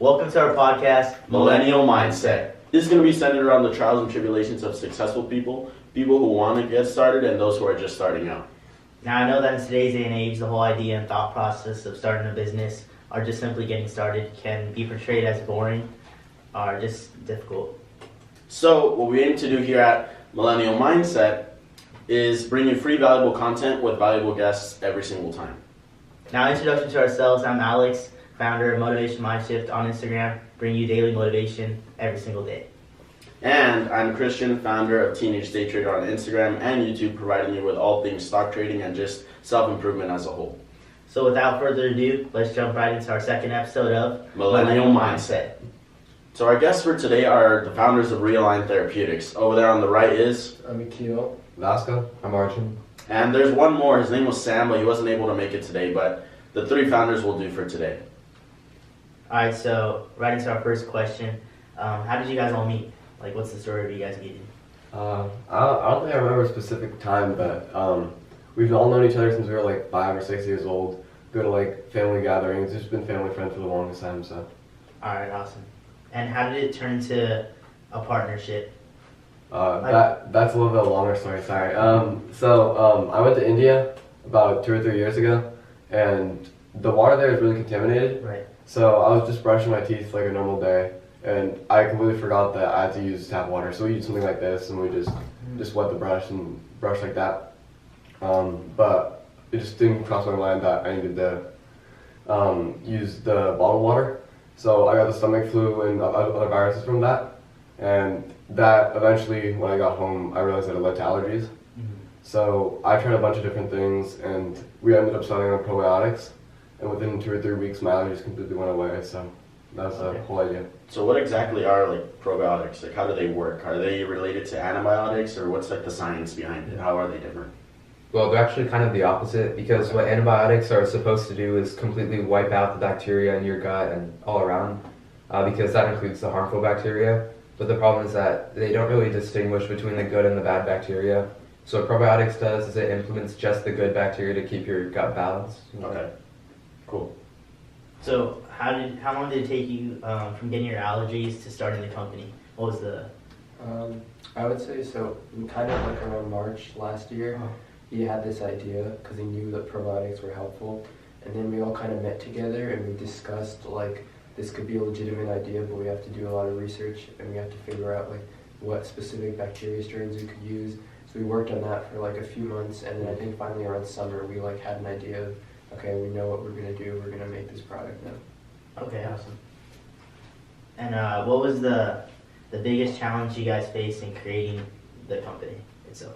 Welcome to our podcast, Millennial Mindset. This is going to be centered around the trials and tribulations of successful people, people who want to get started, and those who are just starting out. Now, I know that in today's day and age, the whole idea and thought process of starting a business or just simply getting started can be portrayed as boring or just difficult. So, what we aim to do here at Millennial Mindset is bring you free, valuable content with valuable guests every single time. Now, introduction to ourselves. I'm Alex, founder of Motivation Mindshift on Instagram, bringing you daily motivation every single day. And I'm Christian, founder of Teenage Day Trader on Instagram and YouTube, providing you with all things stock trading and just self-improvement as a whole. So without further ado, let's jump right into our second episode of Millennial Mindset. So our guests for today are the founders of ReAlign Therapeutics. Over there on the right is... I'm Akil. Vasco. I'm Arjun. And there's one more. His name was Sam, but he wasn't able to make it today. But the three founders will do for today. Alright, so right into our first question. How did you guys all meet? Like, what's the story of you guys meeting? I don't think I remember a specific time, but we've all known each other since we were like 5 or 6 years old. Go to like family gatherings. Just been family friends for the longest time. So. Alright, awesome. And how did it turn to a partnership? That's a little bit longer story. Sorry. I went to India about 2 or 3 years ago, and the water there is really contaminated. Right. So I was just brushing my teeth like a normal day, and I completely forgot that I had to use tap water. So we used something like this, and we just wet the brush and brush like that. But it just didn't cross my mind that I needed to use the bottled water. So I got the stomach flu and other viruses from that, and that eventually, when I got home, I realized that it led to allergies. Mm-hmm. So I tried a bunch of different things, and we ended up starting on probiotics. And within 2 or 3 weeks, my allergies completely went away. So that was the whole idea. So what exactly are like probiotics? Like, how do they work? Are they related to antibiotics, or what's like the science behind it? How are they different? Well, they're actually kind of the opposite, because what antibiotics are supposed to do is completely wipe out the bacteria in your gut and all around, because that includes the harmful bacteria. But the problem is that they don't really distinguish between the good and the bad bacteria. So what probiotics does is it implements just the good bacteria to keep your gut balanced. Okay, cool. So how long did it take you from getting your allergies to starting the company? What was the... I would say so. Kind of like around March last year, he had this idea because he knew that probiotics were helpful, and then we all kind of met together and we discussed like this could be a legitimate idea, but we have to do a lot of research and we have to figure out like what specific bacteria strains we could use. So we worked on that for like a few months, and then I think finally around summer we like had an idea of, okay, we know what we're gonna do. We're gonna make this product now. Okay, awesome. And what was the biggest challenge you guys faced in creating the company itself?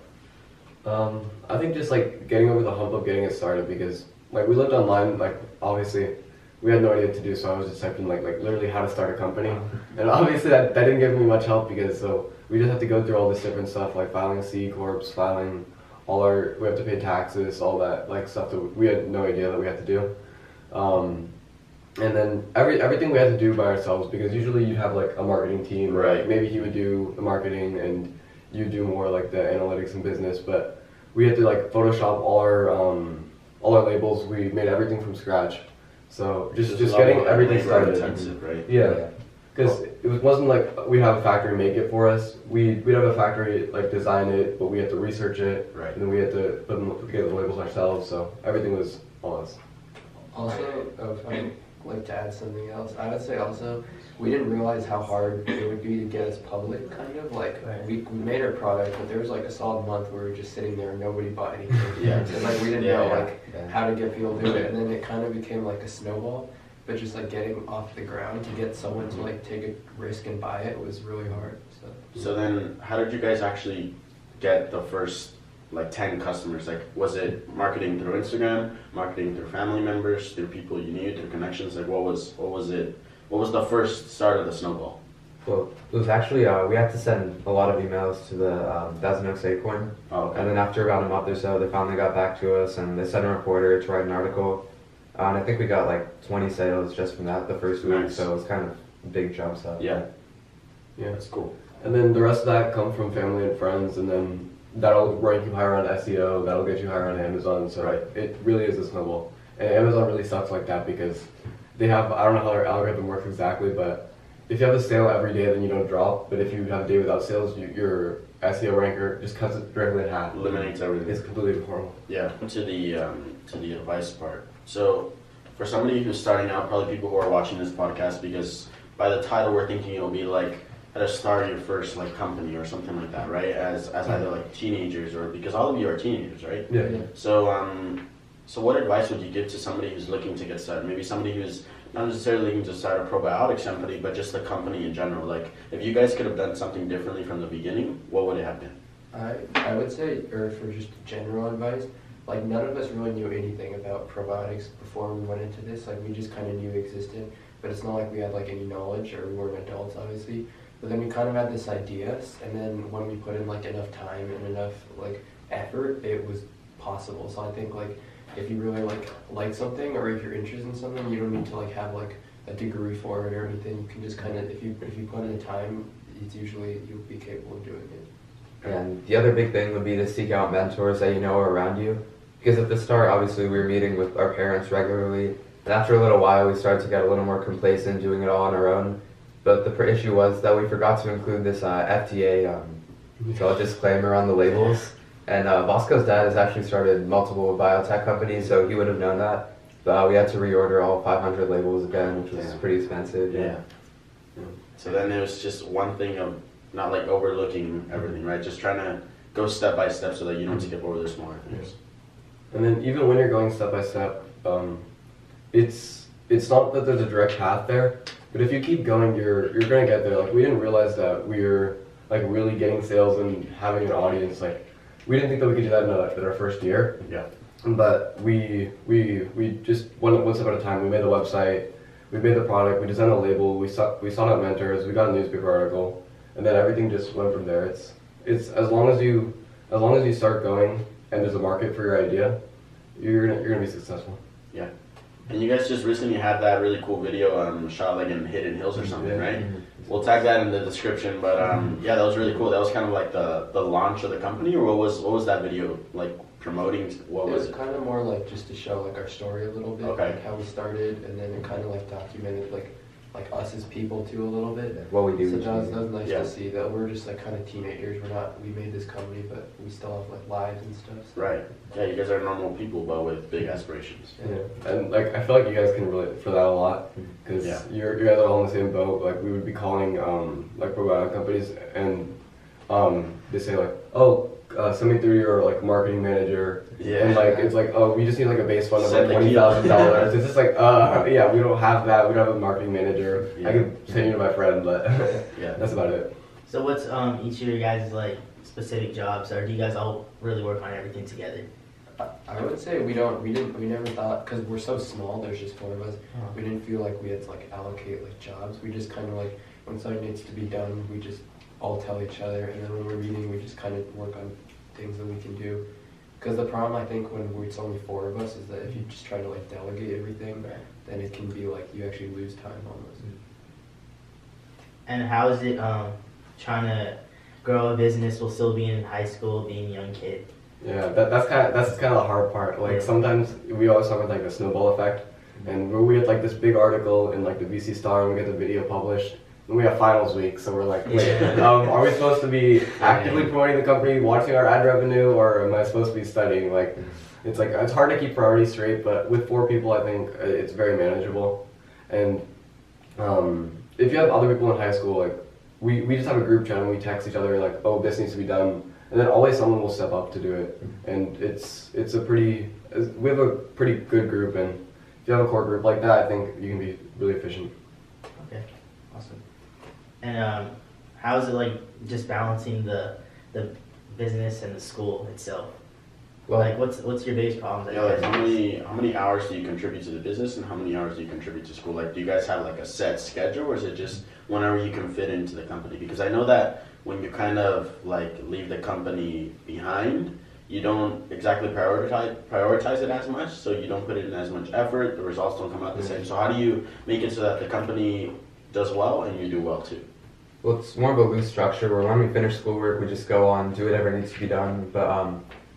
I think just like getting over the hump of getting it started, because like we lived online, like obviously we had no idea what to do, so I was just typing like literally how to start a company, and obviously that didn't give me much help, because so we just have to go through all this different stuff like filing C corps, filing we have to pay taxes, all that like stuff that we had no idea that we had to do, and then everything we had to do by ourselves, because usually you have like a marketing team, right? Maybe he would do the marketing and you do more like the analytics and business, but we had to like Photoshop all our labels. We made everything from scratch. So just getting everything started. Intensive, right? Yeah, because it wasn't like we'd have a factory make it for us. We'd have a factory like design it, but we had to research it, right? And then we had to put together the labels ourselves. So everything was all us. Also, if I'd like to add something else, I would say also we didn't realize how hard it would be to get us public, kind of. Like, we made our product, but there was like a solid month where we were just sitting there and nobody bought anything. Yeah. And like we didn't know how to get people to do it, and then it kind of became like a snowball. But just like getting off the ground to get someone to like take a risk and buy it was really hard. So then, how did you guys actually get the first like 10 customers? Like, was it marketing through Instagram, marketing through family members, through people you knew, through connections? Like, what was it? What was the first start of the snowball? Well, it was actually, we had to send a lot of emails to the Thousand Oaks Acorn. Oh, okay. And then after about a month or so, they finally got back to us and they sent a reporter to write an article. And I think we got like 20 sales just from that the first week, Nice. so it was kind of a big jump up. Yeah, Yeah, that's cool. and then the rest of that come from family and friends, and then that'll rank you higher on SEO. That'll get you higher on Amazon. So Right. it really is a snowball. And Amazon really sucks like that, because they have, I don't know how their algorithm works exactly, but if you have a sale every day, then you don't drop. But if you have a day without sales, your SEO ranker just cuts it directly in half. Eliminates everything. It's completely horrible. Yeah. To the advice part. So, for somebody who's starting out, probably people who are watching this podcast, because by the title we're thinking it'll be like how to start your first like company or something like that, right? As either like teenagers or because all of you are teenagers, right? Yeah. So what advice would you give to somebody who's looking to get started? Maybe somebody who's not necessarily looking to start a probiotics company, but just a company in general. Like, if you guys could have done something differently from the beginning, what would it have been? I would say, or for just general advice, like none of us really knew anything about probiotics before we went into this. Like we just kind of knew it existed, but it's not like we had like any knowledge or we weren't adults, obviously. But then we kind of had this idea, and then when we put in like enough time and enough like effort, it was possible. So I think like if you really like something or if you're interested in something, you don't need to like have like a degree for it or anything. You can just kind of if you put in the time, it's usually you'll be capable of doing it. And the other big thing would be to seek out mentors that you know are around you. Because at the start, obviously, we were meeting with our parents regularly. And after a little while, we started to get a little more complacent doing it all on our own. But the issue was that we forgot to include this FDA disclaimer on the labels. And Bosco's dad has actually started multiple biotech companies, so he would have known that. But we had to reorder all 500 labels again, which was pretty expensive. Yeah. So then there was just one thing of not like overlooking everything, right? Just trying to go step by step so that you don't skip over the smaller things. And then even when you're going step by step, it's not that there's a direct path there, but if you keep going, you're gonna get there. Like we didn't realize that we were like really getting sales and having an audience. Like we didn't think that we could do that in our first year. Yeah. But we just one step at a time. We made the website, we made the product, we designed a label, we sought out mentors, we got a newspaper article, and then everything just went from there. It's as long as you start going and there's a market for your idea, you're gonna be successful. Yeah. And you guys just recently had that really cool video shot like in Hidden Hills or something, right? Mm-hmm. We'll tag that in the description. But yeah, that was really cool. That was kind of like the launch of the company, or what was that video like promoting? What was it? Kind of more like just to show like our story a little bit, Okay. like how we started, and then it kind of like documented like us as people too a little bit. What we do. So that was nice Yeah. to see that we're just like kind of teenagers. We made this company, but we still have like lives and stuff. So. Right. Yeah, you guys are normal people, but with big aspirations. Yeah. And like I feel like you guys can relate for that a lot because Yeah. you guys are all in the same boat. Like we would be calling like probiotic companies and they say like, oh, send me through your like marketing manager. Yeah. And like it's like, oh, we just need like a base fund of Send like the $20,000. It's just like yeah, we don't have that. We don't have a marketing manager. Yeah. I could send you to my friend, but Yeah. that's about it. So what's each of your guys' like specific jobs, or do you guys all really work on everything together? I would say we never thought, because we're so small, there's just 4 of us, we didn't feel like we had to like allocate like jobs. We just kind of like, when something needs to be done, we just all tell each other, and then when we're meeting, we just kind of work on things that we can do. Because the problem, I think, when it's only 4 of us, is that if you just try to like delegate everything, then it can be like you actually lose time almost. And how is it trying to grow a business while still being in high school, being a young kid? Yeah, that's kind of the hard part. Like sometimes we always talk about like the snowball effect, and we get like this big article in like the VC Star, and we get the video published, and we have finals week, so we're like, wait, are we supposed to be actively promoting the company, watching our ad revenue, or am I supposed to be studying? Like, it's hard to keep priorities straight, but with 4 people, I think it's very manageable. And if you have other people in high school, like we just have a group chat and we text each other like, oh, this needs to be done. And then always someone will step up to do it, and we have a pretty good group, and if you have a core group like that, I think you can be really efficient. Okay, awesome. And how is it like just balancing the business and the school itself? Well, Like what's your biggest problem that Yeah, you like guys face? how many hours do you contribute to the business, and how many hours do you contribute to school? Like, do you guys have like a set schedule, or is it just whenever you can fit into the company? Because I know that when you kind of like leave the company behind, you don't exactly prioritize it as much, so you don't put in as much effort. The results don't come out the same. So how do you make it so that the company does well and you do well too? Well, it's more of a loose structure where when we finish schoolwork, we just go on, do whatever needs to be done. But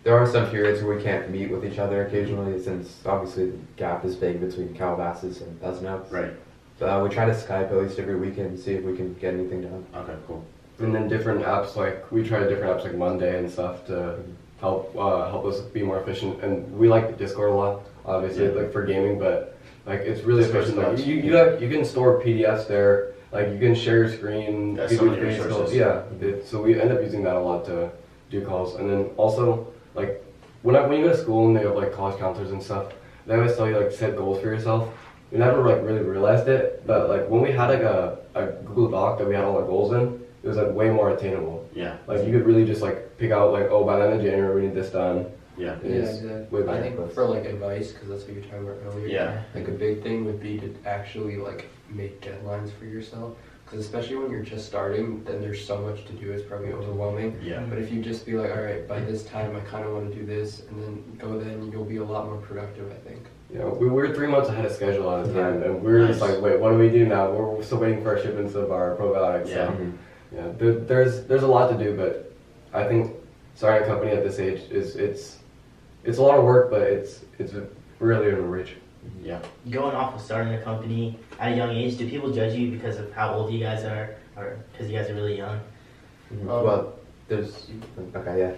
there are some periods where we can't meet with each other occasionally, since obviously the gap is big between Calabasas and Thousand Oaks. Right. But we try to Skype at least every weekend and see if we can get anything done. Okay, cool. And then different apps, like we try different apps like Monday and stuff to help us be more efficient. And we like Discord a lot, obviously, Yeah. like for gaming, but like it's really Discord's efficient. Like nuts. you can store PDFs there, like you can share your screen. Yeah, you so can many create resources. so we end up using that a lot to do calls. And then also like when you go to school and they have like college counselors and stuff, they always tell you like set goals for yourself. We never like really realized it, but like when we had like a Google Doc that we had all our goals in, it was like way more attainable. Yeah. Like you could really just like pick out like, oh, by the end of January we need this done. Yeah. It Yeah, is exactly. way I better. think for like advice, because that's what you were talking about earlier. Yeah. Like a big thing would be to actually like make deadlines for yourself. Because especially when you're just starting, then there's so much to do. It's probably overwhelming. Yeah. But if you just be like, all right, by this time I kind of want to do this, and then go, then you'll be a lot more productive, I think. You know, we were 3 months ahead of schedule at the time, and we were just Nice. like, wait, what do we do now? We're still waiting for our shipments of our probiotics. Yeah. So, yeah, there's a lot to do, but I think starting a company at this age it's a lot of work, but it's really in reach. Yeah. Going off of starting a company at a young age, do people judge you because of how old you guys are, or because you guys are really young? Well, okay, yeah.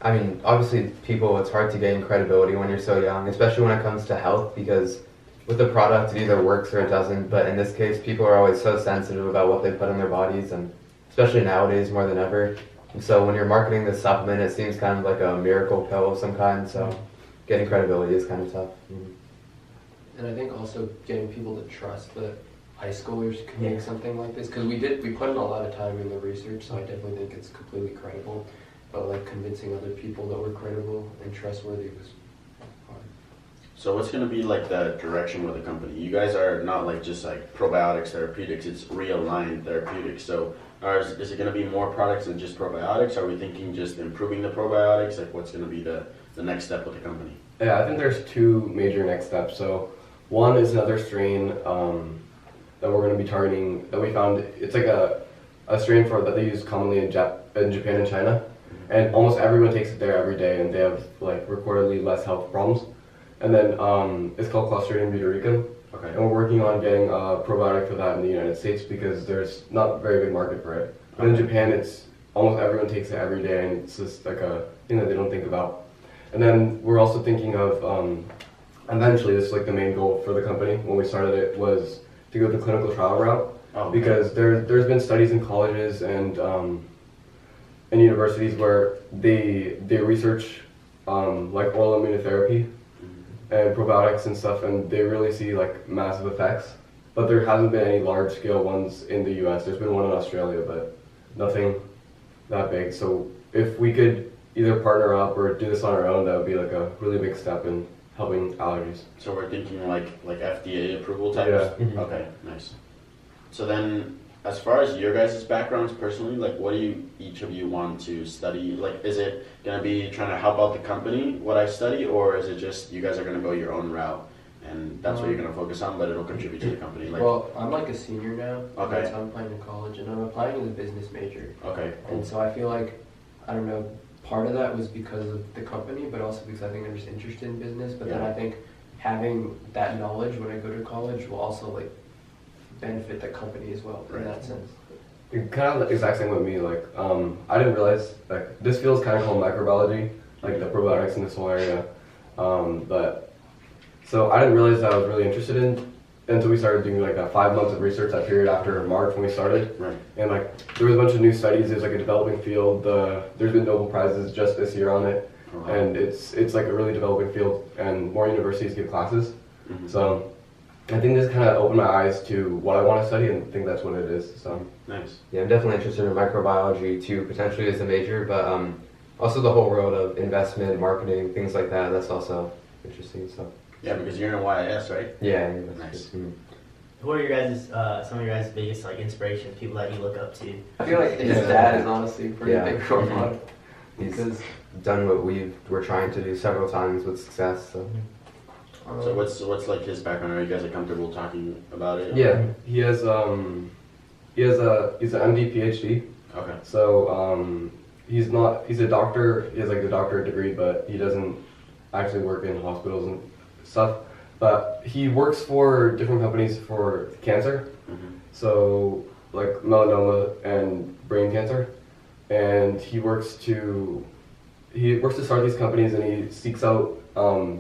I mean, obviously, it's hard to gain credibility when you're so young, especially when it comes to health, because with the product, it either works or it doesn't. But in this case, people are always so sensitive about what they put in their bodies, and especially nowadays more than ever. And so when you're marketing this supplement, it seems kind of like a miracle pill of some kind. So getting credibility is kind of tough. And I think also getting people to trust that high schoolers can make something like this, because we put in a lot of time in the research, so I definitely think it's completely credible. But like convincing other people that we're credible and trustworthy was hard. So what's going to be like the direction with the company? You guys are not like just like probiotics therapeutics, it's ReAlign Therapeutics. So is it going to be more products than just probiotics? Are we thinking just improving the probiotics? Like what's going to be the next step with the company? Yeah, I think there's two major next steps. So one is another strain that we're going to be targeting that we found. It's like a strain that they use commonly in Japan and China. And almost everyone takes it there every day, and they have like recordedly less health problems. And then it's called Clostridium butyricum. Okay. And we're working on getting a probiotic for that in the United States because there's not a very big market for it. But in Japan, it's almost everyone takes it every day, and it's just like a thing that they don't think about. And then we're also thinking of eventually, this is like the main goal for the company when we started it, was to go the clinical trial route. Oh, okay. Because there's been studies in colleges and universities where they research like oral immunotherapy and probiotics and stuff, and they really see like massive effects. But there hasn't been any large scale ones in the US. There's been one in Australia, but nothing that big. So if we could either partner up or do this on our own, that would be like a really big step in helping allergies. So we're thinking like FDA approval type. Yeah. Okay, nice. So then, as far as your guys' backgrounds personally, like what do each of you want to study? Like, is it gonna be trying to help out the company, what I study, or is it just you guys are gonna go your own route and that's what you're gonna focus on, but it'll contribute to the company? Like, Well, I'm like a senior now, Okay. so I'm applying to college, and I'm applying to the business major. okay, cool. And so I feel like, I don't know, part of that was because of the company, but also because I think I'm just interested in business. But then Yeah. I think having that knowledge when I go to college will also like benefit the company as well in Right. that sense. Kind of the exact same with me. Like, I didn't realize like this feels kind of called microbiology, like the probiotics in this whole area. But so I didn't realize that I was really interested in until we started doing like 5 months of research that period after March when we started. Right. And like there was a bunch of new studies. There's like a developing field. There's been Nobel prizes just this year on it, Oh, wow. and it's like a really developing field, and more universities give classes. Mhm. So I think this kind of opened my eyes to what I want to study, and I think that's what it is. So. Nice. Yeah, I'm definitely interested in microbiology too, potentially as a major, but also the whole world of investment, marketing, things like that. That's also interesting. So Yeah, because you're in YIS, right? yeah, Nice. Who are your guys' some of your guys' biggest like inspirations? People that you look up to? I feel like his dad is honestly a pretty Yeah. big role model. He's Because done what we're trying to do several times with success. So So what's like his background? Are you guys comfortable talking about it? Yeah, he's an MD PhD. Okay. So he's a doctor. He has like a doctorate degree, but he doesn't actually work in hospitals and stuff. But he works for different companies for cancer. So like melanoma and brain cancer, and he works to start these companies, and he seeks out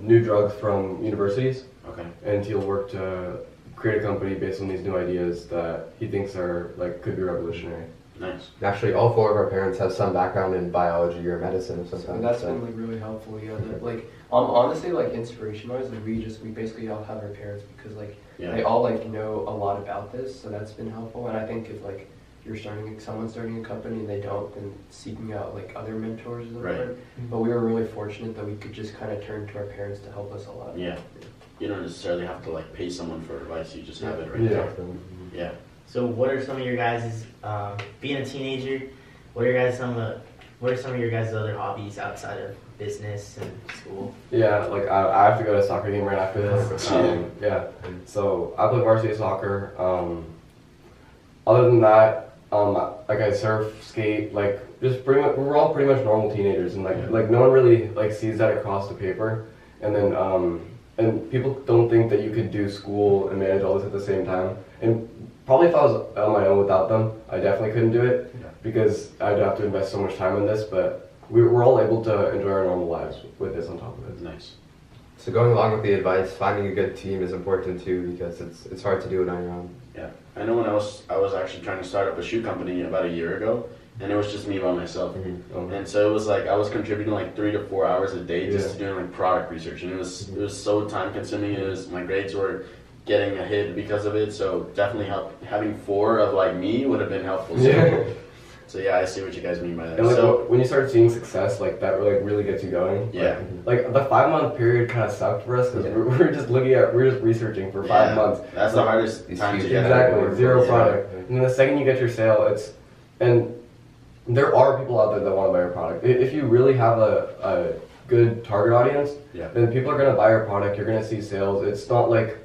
new drugs from universities. Okay. And he'll work to create a company based on these new ideas that he thinks are like could be revolutionary. Nice. Actually, all four of our parents have some background in biology or medicine of some So kind. that's been like really helpful. Yeah, like honestly, like inspiration wise, like we basically all have our parents because like they all like know a lot about this, so that's been helpful. And I think if like someone's starting a company and they don't, then seeking out like other mentors is important. But we were really fortunate that we could just kind of turn to our parents to help us a lot. Yeah. You don't necessarily have to like pay someone for advice. You just have it right Yeah. there. Yeah. So what are some of your guys' being a teenager? What are some of your guys' other hobbies outside of business and school? Yeah, like I have to go to a soccer game right after this. Yeah, so I play varsity soccer. Other than that, like I surf, skate, like just pretty much we're all pretty much normal teenagers, and like no one really like sees that across the paper, and then and people don't think that you could do school and manage all this at the same time. And probably if I was on my own without them, I definitely couldn't do it because I'd have to invest so much time in this. But we're all able to enjoy our normal lives with this on top of it. Nice. So going along with the advice, finding a good team is important too because it's hard to do it on your own. Yeah. I know when I was actually trying to start up a shoe company about a year ago, and it was just me by myself. And so it was like I was contributing like 3 to 4 hours a day just to doing like product research, and it was so time consuming. My grades were getting a hit because of it. So definitely having 4 of like me would have been helpful. So yeah, I see what you guys mean by that. And like so when you start seeing success, like that like really gets you going. yeah, Like the 5-month period kind of sucked for us because we're just researching for 5 months. That's the hardest time to get Exactly, zero product. And then the second you get your sale, and there are people out there that want to buy your product. If you really have a good target audience, then people are gonna buy your product. You're gonna see sales. It's not like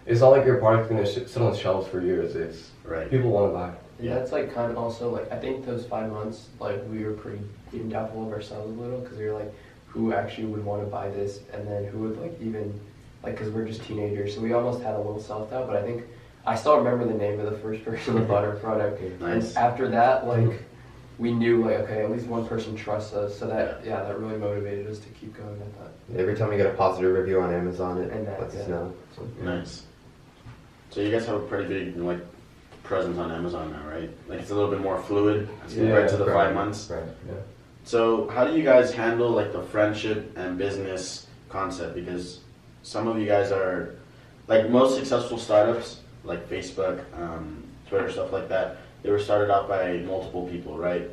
your product's gonna sit on the shelves for years. It's people want to buy. And that's like kind of also like I think those 5 months like we were pretty being doubtful of ourselves a little because we were like who actually would want to buy this and then who would like even like because we're just teenagers, so we almost had a little self-doubt. But I think I still remember the name of the first person that bought our product. Nice. And after that, like we knew like okay, at least one person trusts us, so that that really motivated us to keep going at that. Every time we get a positive review on Amazon, it lets us know. So, Nice. So you guys have a pretty big like presence on Amazon now, right? Like it's a little bit more fluid as compared to the 5 months. Right. Yeah. So how do you guys handle like the friendship and business concept? Because some of you guys are like most successful startups, like Facebook, Twitter, stuff like that. They were started off by multiple people, right?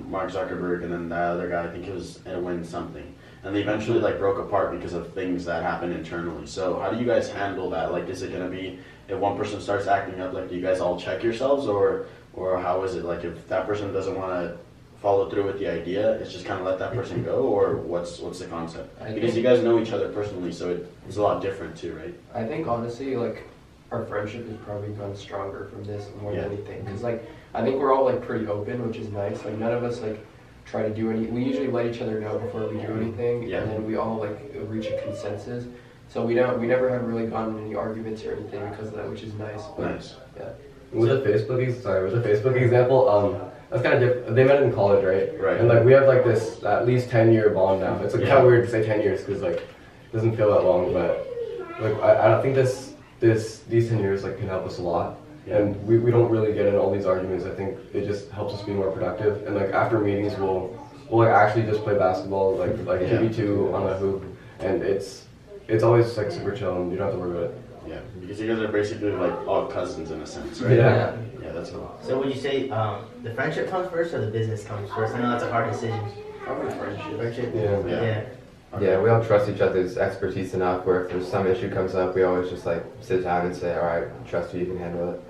Mark Zuckerberg and then that other guy, I think it was Edwin something. And they eventually like broke apart because of things that happened internally. So how do you guys handle that? Like, is it gonna be if one person starts acting up, like do you guys all check yourselves, or how is it? Like if that person doesn't want to follow through with the idea, it's just kind of let that person go, or what's the concept? Because you guys know each other personally, so it's a lot different too, right? I think honestly, like our friendship has probably gone stronger from this more than anything. Because like I think we're all like pretty open, which is nice. Like none of us like try to do any. We usually let each other know before we do anything, and then we all like reach a consensus. So we never have really gotten any arguments or anything because of that, which is nice. But, Nice. Yeah. With the Facebook example, that's kind of different. They met in college, right? Right. And like we have like this at least 10-year bond now. It's like kind of weird to say 10 years because like it doesn't feel that long, but like I don't think these 10 years like can help us a lot. And we don't really get into all these arguments. I think it just helps us be more productive. And like after meetings, we'll like actually just play basketball, like 2v2 on a hoop, and it's always like super chill and you don't have to worry about it. Yeah, because you guys are basically like all cousins in a sense, right? Yeah. Yeah, that's cool. So would you say the friendship comes first or the business comes first? I know that's a hard decision. Probably friendship. Friendship? Yeah. Yeah, we all trust each other's expertise enough where if there's some issue comes up, we always just like sit down and say, all right, trust you can handle it.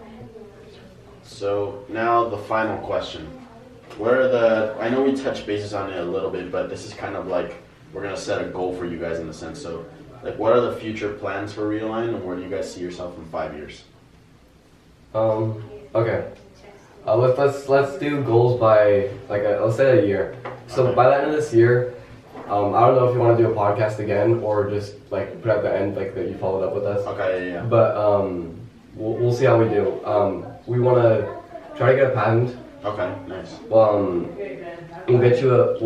So now the final question. I know we touched bases on it a little bit, but this is kind of like, we're going to set a goal for you guys in a sense. So like what are the future plans for ReAlign and where do you guys see yourself in 5 years? Okay. Let's do goals by like let's say a year. So by the end of this year, I don't know if you want to do a podcast again or just like put at the end like that you followed up with us. Okay, yeah. But we'll see how we do. We want to try to get a patent. Okay, nice. We'll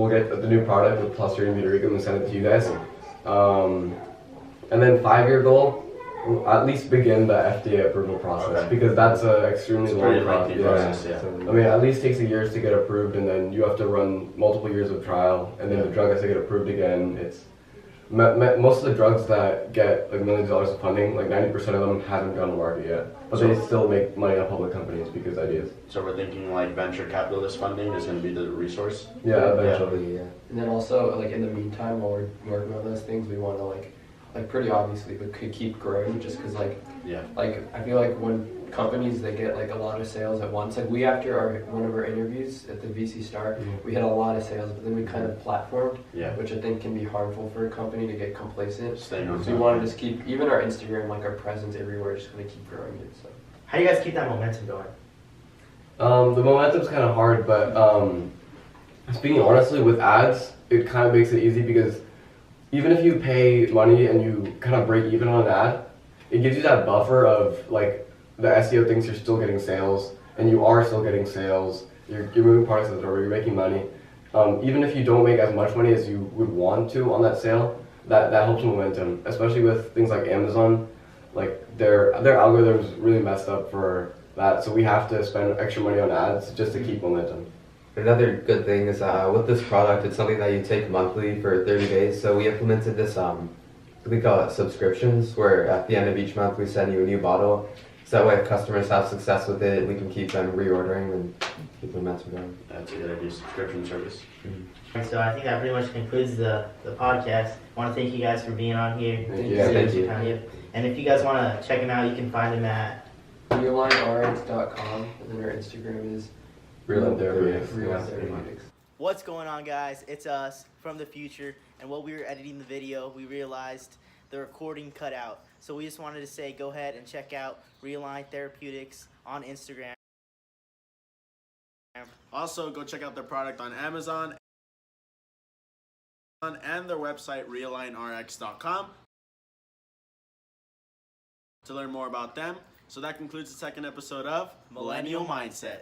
get the new product with Clostridium butyricum and send it to you guys. And then 5-year goal, we'll at least begin the FDA approval process because that's an extremely long Pretty lengthy process, yeah. I mean, at least takes a year to get approved, and then you have to run multiple years of trial, and then the drug has to get approved again. It's most of the drugs that get like millions of dollars of funding, like 90% of them haven't gone to market yet, but they still make money on public companies because ideas. So we're thinking like venture capitalist funding is going to be the resource. Yeah, eventually. Yeah. And then also, like in the meantime, while we're working on those things, we want to like pretty obviously, but could keep growing just because like I feel like when companies they get like a lot of sales at once, like we after one of our interviews at the VC Star, we had a lot of sales, but then we kind of platformed, which I think can be harmful for a company to get complacent. So we want to just keep even our Instagram, like our presence everywhere, just going to keep growing it. So How do you guys keep that momentum going? The momentum's kind of hard, but speaking honestly, with ads, it kind of makes it easy because even if you pay money and you kind of break even on an ad, it gives you that buffer of like the SEO thinks you're still getting sales and you are still getting sales. You're moving products to the door, you're making money. Even if you don't make as much money as you would want to on that sale, that helps momentum, especially with things like Amazon. Like their algorithm's really messed up for that, so we have to spend extra money on ads just to keep momentum. Another good thing is with this product, it's something that you take monthly for 30 days. So we implemented this, we call it subscriptions, where at the end of each month we send you a new bottle. So that way if customers have success with it, we can keep them reordering and keep momentum going. That's a good idea, subscription service. And so I think that pretty much concludes the podcast. I want to thank you guys for being on here. Thank you. And if you guys want to check them out, you can find them at ReAlignRx.com, and then our Instagram is ReAlign Therapeutics. ReAlign Therapeutics. What's going on, guys? It's us from the future, and while we were editing the video, we realized the recording cut out. So we just wanted to say go ahead and check out ReAlign Therapeutics on Instagram. Also, go check out their product on Amazon and their website, ReAlignRx.com, to learn more about them. So that concludes the second episode of Millennial Mindset.